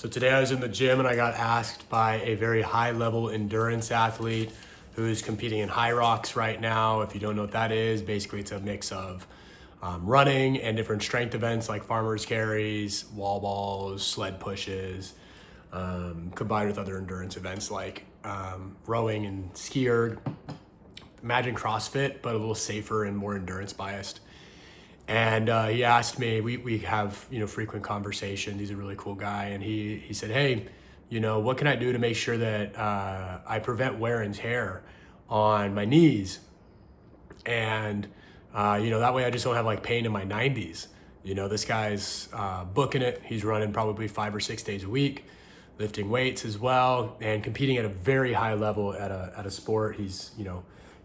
So today I was in the gym and I got asked by a very high level endurance athlete who's competing in High Rocks right now. If you don't know what that is, basically it's a mix of running and different strength events like farmers carries, wall balls, sled pushes, combined with other endurance events like rowing and ski erg. Imagine CrossFit, but a little safer and more endurance biased. And he asked me, we have, frequent conversation. He's a really cool guy. And he said, hey, what can I do to make sure that I prevent wear and tear on my knees? And, that way I just don't have like pain in my 90s. This guy's booking it. He's running probably 5 or 6 days a week, lifting weights as well, and competing at a very high level at a sport. He's,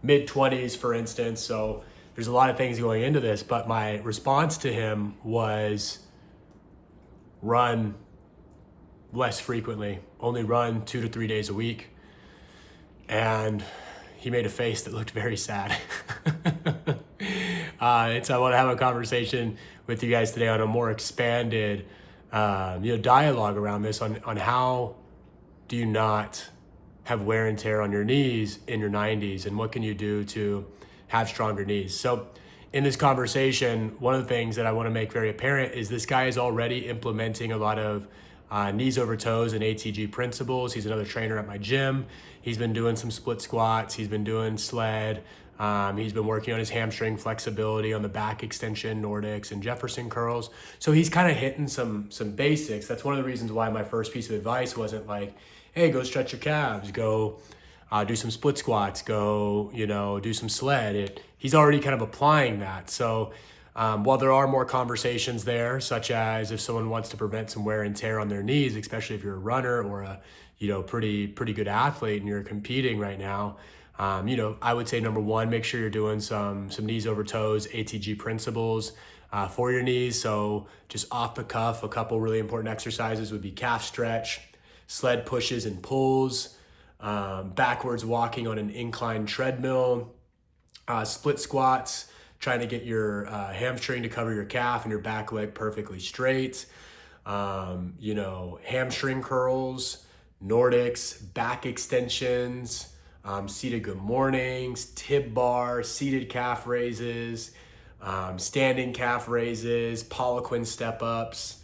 mid 20s, for instance. So there's a lot of things going into this, but my response to him was run less frequently, only run 2 to 3 days a week. And he made a face that looked very sad. And so I want to have a conversation with you guys today on a more expanded, dialogue around this on how do you not have wear and tear on your knees in your 90s, and what can you do to have stronger knees. So in this conversation, one of the things that I want to make very apparent is this guy is already implementing a lot of knees over toes and ATG principles. He's another trainer at my gym. He's been doing some split squats. He's been doing sled. He's been working on his hamstring flexibility on the back extension, Nordics, and Jefferson curls. So he's kind of hitting some basics. That's one of the reasons why my first piece of advice wasn't like, hey, go stretch your calves, go do some split squats, go, do some sled. He's already kind of applying that. So while there are more conversations there, such as if someone wants to prevent some wear and tear on their knees, especially if you're a runner or a, pretty good athlete and you're competing right now, I would say number one, make sure you're doing some knees over toes, ATG principles for your knees. So just off the cuff, a couple really important exercises would be calf stretch, sled pushes and pulls, backwards walking on an inclined treadmill, split squats, trying to get your hamstring to cover your calf and your back leg perfectly straight, hamstring curls, Nordics, back extensions, seated good mornings, tib bar, seated calf raises, standing calf raises, Poliquin step ups,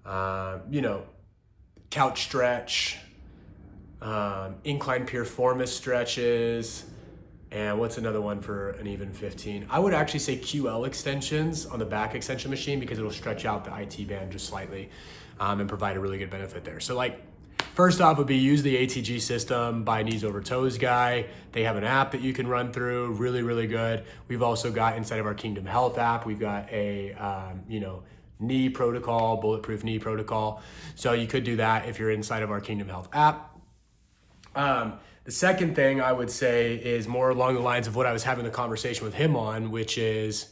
couch stretch, incline piriformis stretches, and what's another one for an even 15? I would actually say QL extensions on the back extension machine because it'll stretch out the IT band just slightly and provide a really good benefit there. So first off would be use the ATG system by Knees Over Toes guy. They have an app that you can run through, really, really good. We've also got inside of our Kingdom Health app, we've got a, knee protocol, bulletproof knee protocol. So you could do that if you're inside of our Kingdom Health app. The second thing I would say is more along the lines of what I was having the conversation with him on, which is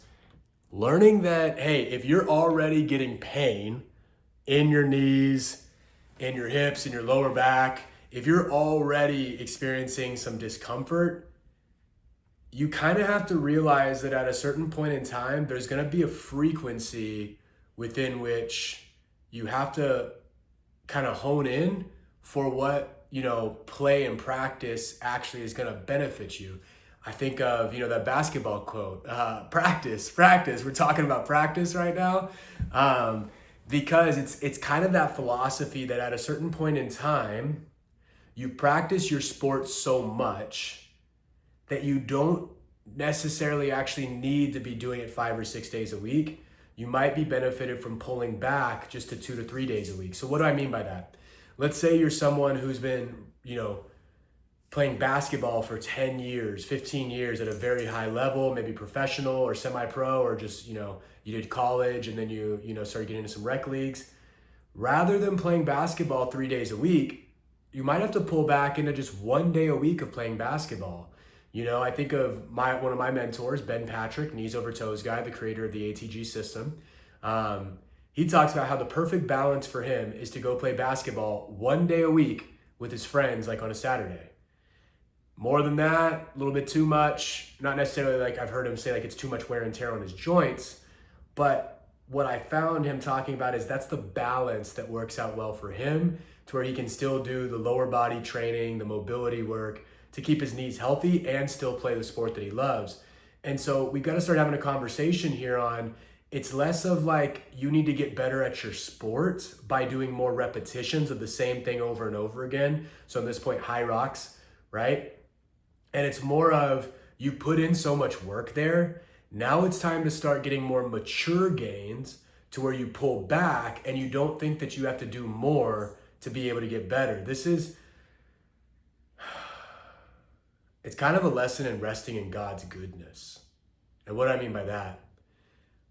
learning that, hey, if you're already getting pain in your knees, in your hips, in your lower back, if you're already experiencing some discomfort, you kind of have to realize that at a certain point in time, there's going to be a frequency within which you have to kind of hone in for what play and practice actually is going to benefit you. I think of, that basketball quote, practice. We're talking about practice right now because it's kind of that philosophy that at a certain point in time, you practice your sport so much that you don't necessarily actually need to be doing it 5 or 6 days a week. You might be benefited from pulling back just to 2 to 3 days a week. So what do I mean by that? Let's say you're someone who's been, playing basketball for 10 years, 15 years at a very high level, maybe professional or semi-pro, or just, you did college and then you started getting into some rec leagues. Rather than playing basketball 3 days a week, you might have to pull back into just 1 day a week of playing basketball. I think of one of my mentors, Ben Patrick, Knees Over Toes guy, the creator of the ATG system. He talks about how the perfect balance for him is to go play basketball 1 day a week with his friends, like on a Saturday. More than that, a little bit too much. Not necessarily like I've heard him say like it's too much wear and tear on his joints, but what I found him talking about is that's the balance that works out well for him, to where he can still do the lower body training, the mobility work to keep his knees healthy and still play the sport that he loves. And so we've got to start having a conversation here on, it's less of like you need to get better at your sport by doing more repetitions of the same thing over and over again. So at this point, high rocks, right? And it's more of you put in so much work there. Now it's time to start getting more mature gains to where you pull back and you don't think that you have to do more to be able to get better. It's kind of a lesson in resting in God's goodness. And what I mean by that,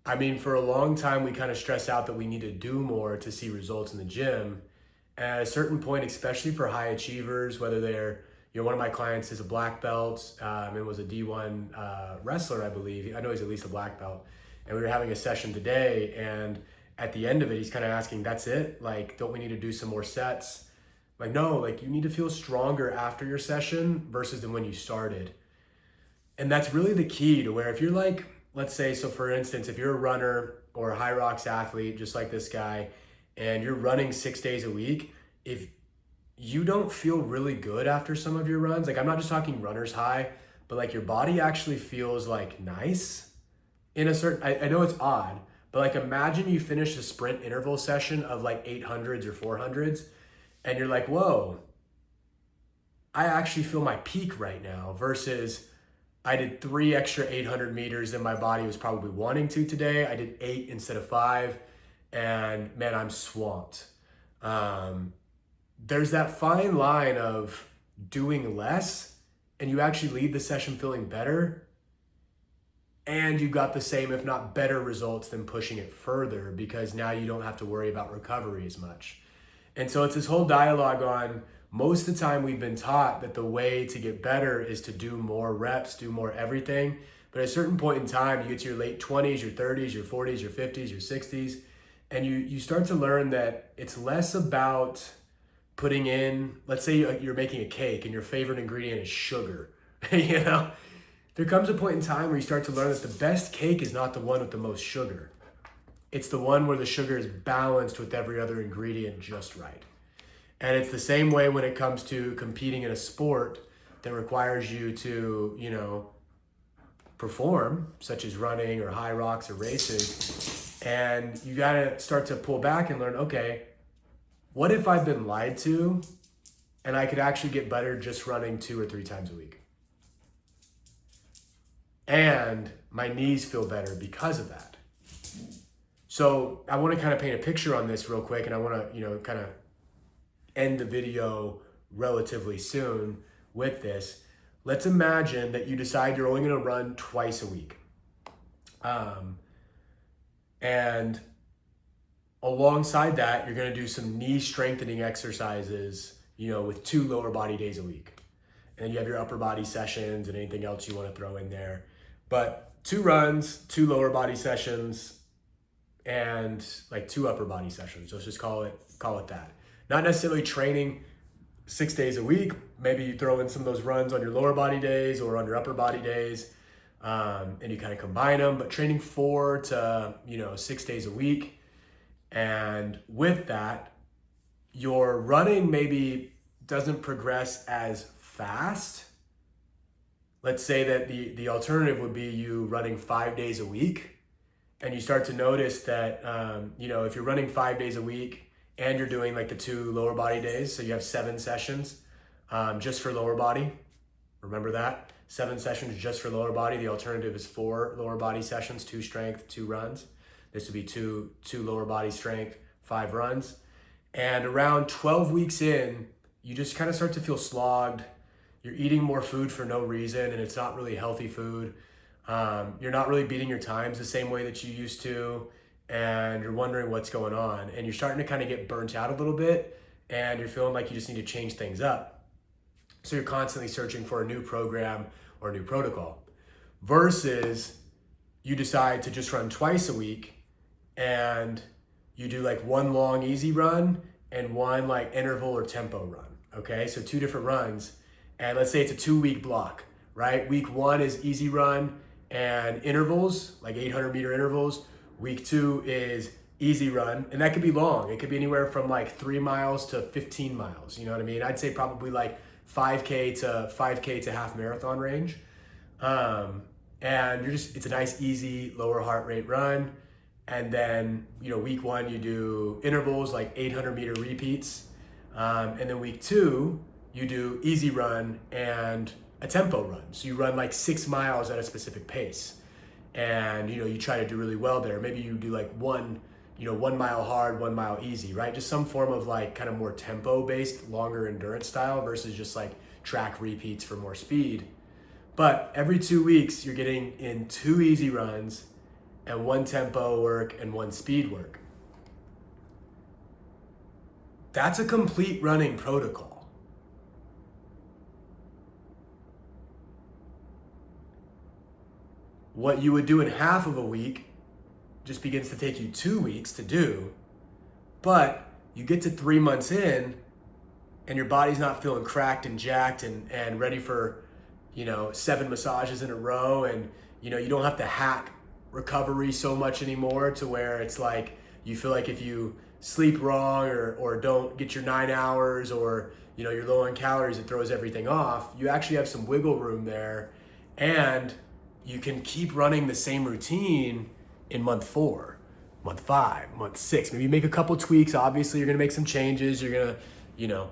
I mean, for a long time, we kind of stress out that we need to do more to see results in the gym. And at a certain point, especially for high achievers, whether they're, one of my clients is a black belt and was a D1 wrestler, I believe. I know he's at least a black belt. And we were having a session today, and at the end of it, he's kind of asking, that's it? Like, don't we need to do some more sets? Like, no, like you need to feel stronger after your session versus than when you started. And that's really the key to where if you're like, let's say, so for instance, if you're a runner or a high rocks athlete, just like this guy, and you're running 6 days a week, if you don't feel really good after some of your runs, like I'm not just talking runner's high, but like your body actually feels like nice in a certain, I know it's odd, but like imagine you finish a sprint interval session of like 800s or 400s and you're like, whoa, I actually feel my peak right now versus I did 3 extra 800 meters than my body was probably wanting to today. I did 8 instead of 5, and man, I'm swamped. There's that fine line of doing less and you actually leave the session feeling better, and you got the same, if not better results than pushing it further, because now you don't have to worry about recovery as much. And so it's this whole dialogue on, most of the time we've been taught that the way to get better is to do more reps, do more everything. But at a certain point in time, you get to your late 20s, your 30s, your 40s, your 50s, your 60s, and you start to learn that it's less about putting in, let's say you're making a cake and your favorite ingredient is sugar. There comes a point in time where you start to learn that the best cake is not the one with the most sugar. It's the one where the sugar is balanced with every other ingredient just right. And it's the same way when it comes to competing in a sport that requires you to, perform, such as running or high rocks or races. And you got to start to pull back and learn, okay, what if I've been lied to and I could actually get better just running 2 or 3 times a week? And my knees feel better because of that. So I want to kind of paint a picture on this real quick, and I want to, kind of end the video relatively soon with this. Let's imagine that you decide you're only going to run twice a week. And alongside that, you're going to do some knee strengthening exercises, with 2 lower body days a week. And then you have your upper body sessions and anything else you want to throw in there. But 2 runs, 2 lower body sessions, and like 2 upper body sessions. Let's just call it that. Not necessarily training 6 days a week. Maybe you throw in some of those runs on your lower body days or on your upper body days, and you kind of combine them, but training 4 to 6 days a week. And with that, your running maybe doesn't progress as fast. Let's say that the alternative would be you running 5 days a week, and you start to notice that, if you're running 5 days a week and you're doing like the 2 lower body days, so you have 7 sessions just for lower body. Remember that? 7 sessions just for lower body. The alternative is 4 lower body sessions, 2 strength, 2 runs. This would be two lower body strength, 5 runs. And around 12 weeks in, you just kind of start to feel slogged. You're eating more food for no reason, and it's not really healthy food. You're not really beating your times the same way that you used to, and you're wondering what's going on. And you're starting to kind of get burnt out a little bit, and you're feeling like you just need to change things up. So you're constantly searching for a new program or a new protocol. Versus you decide to just run twice a week, and you do like 1 long easy run and 1 like interval or tempo run. Okay, so 2 different runs. And let's say it's a 2-week block, right? Week 1 is easy run and intervals, like 800 meter intervals. Week 2 is easy run, and that could be long. It could be anywhere from like 3 miles to 15 miles. You know what I mean? I'd say probably like 5K to half marathon range. And it's a nice, easy, lower heart rate run. And then, week 1, you do intervals like 800-meter repeats. And then week 2, you do easy run and a tempo run. So you run like 6 miles at a specific pace. And, you try to do really well there. Maybe you do like 1 mile hard, 1 mile easy, right? Just some form of like kind of more tempo-based, longer endurance style versus just like track repeats for more speed. But every 2 weeks, you're getting in 2 easy runs and 1 tempo work and 1 speed work. That's a complete running protocol. What you would do in half of a week just begins to take you 2 weeks to do, but you get to 3 months in and your body's not feeling cracked and jacked and ready for 7 massages in a row, and you don't have to hack recovery so much anymore to where it's like you feel like if you sleep wrong or don't get your 9 hours or you're low on calories, it throws everything off. You actually have some wiggle room there, and you can keep running the same routine in month 4, month 5, month 6. Maybe you make a couple tweaks. Obviously you're gonna make some changes. You're gonna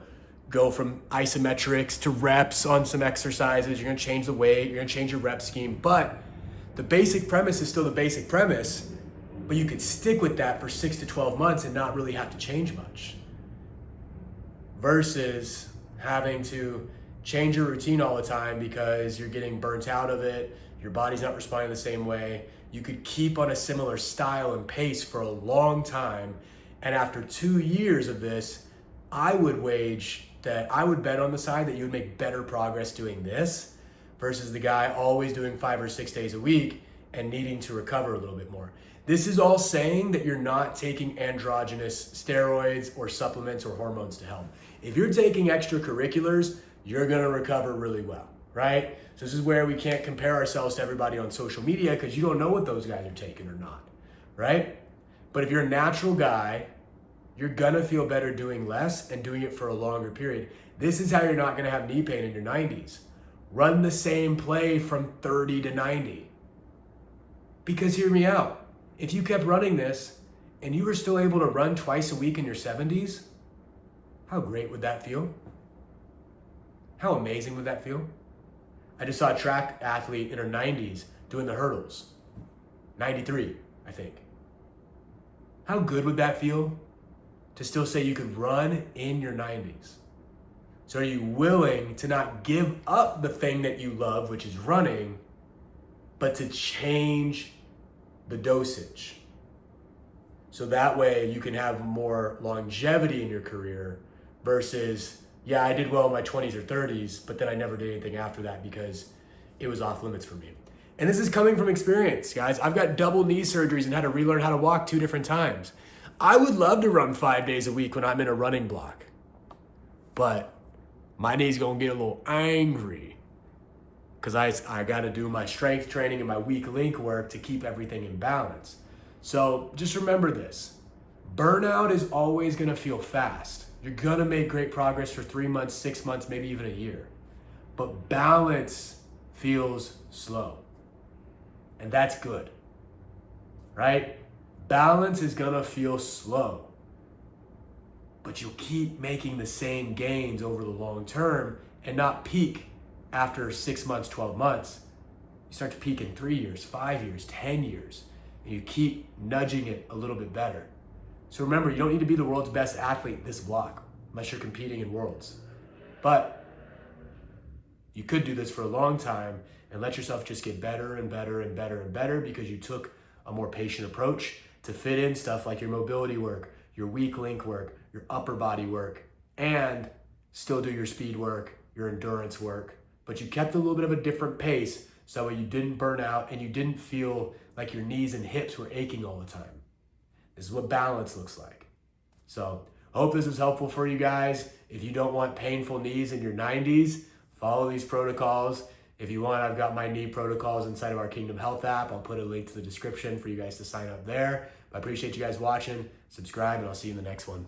go from isometrics to reps on some exercises. You're gonna change the weight, you're gonna change your rep scheme, but the basic premise is still the basic premise, but you could stick with that for 6 to 12 months and not really have to change much. Versus having to change your routine all the time because you're getting burnt out of it, your body's not responding the same way. You could keep on a similar style and pace for a long time, and after 2 years of this, I would bet on the side that you would make better progress doing this versus the guy always doing 5 or 6 days a week and needing to recover a little bit more. This is all saying that you're not taking androgynous steroids or supplements or hormones to help. If you're taking extracurriculars, you're gonna recover really well, right? So this is where we can't compare ourselves to everybody on social media because you don't know what those guys are taking or not, right? But if you're a natural guy, you're gonna feel better doing less and doing it for a longer period. This is how you're not gonna have knee pain in your 90s. Run the same play from 30 to 90. Because hear me out, if you kept running this and you were still able to run twice a week in your 70s, how great would that feel? How amazing would that feel? I just saw a track athlete in her 90s doing the hurdles. 93, I think. How good would that feel to still say you could run in your 90s? So are you willing to not give up the thing that you love, which is running, but to change the dosage? So that way you can have more longevity in your career versus, yeah, I did well in my 20s or 30s, but then I never did anything after that because it was off limits for me. And this is coming from experience, guys. I've got double knee surgeries and had to relearn how to walk 2 different times. I would love to run 5 days a week when I'm in a running block, but my knee's gonna get a little angry because I gotta do my strength training and my weak link work to keep everything in balance. So just remember this, burnout is always gonna feel fast. You're gonna make great progress for 3 months, 6 months, maybe even a year. But balance feels slow. And that's good, right? Balance is gonna feel slow, but you'll keep making the same gains over the long term and not peak after 6 months, 12 months. You start to peak in 3 years, 5 years, 10 years, and you keep nudging it a little bit better. So remember, you don't need to be the world's best athlete this block unless you're competing in worlds. But you could do this for a long time and let yourself just get better and better and better and better because you took a more patient approach to fit in stuff like your mobility work, your weak link work, your upper body work, and still do your speed work, your endurance work, but you kept a little bit of a different pace so you didn't burn out and you didn't feel like your knees and hips were aching all the time. This is what balance looks like. So I hope this was helpful for you guys. If you don't want painful knees in your 90s, follow these protocols. If you want, I've got my knee protocols inside of our Kingdom Health app. I'll put a link to the description for you guys to sign up there. I appreciate you guys watching. Subscribe, and I'll see you in the next one.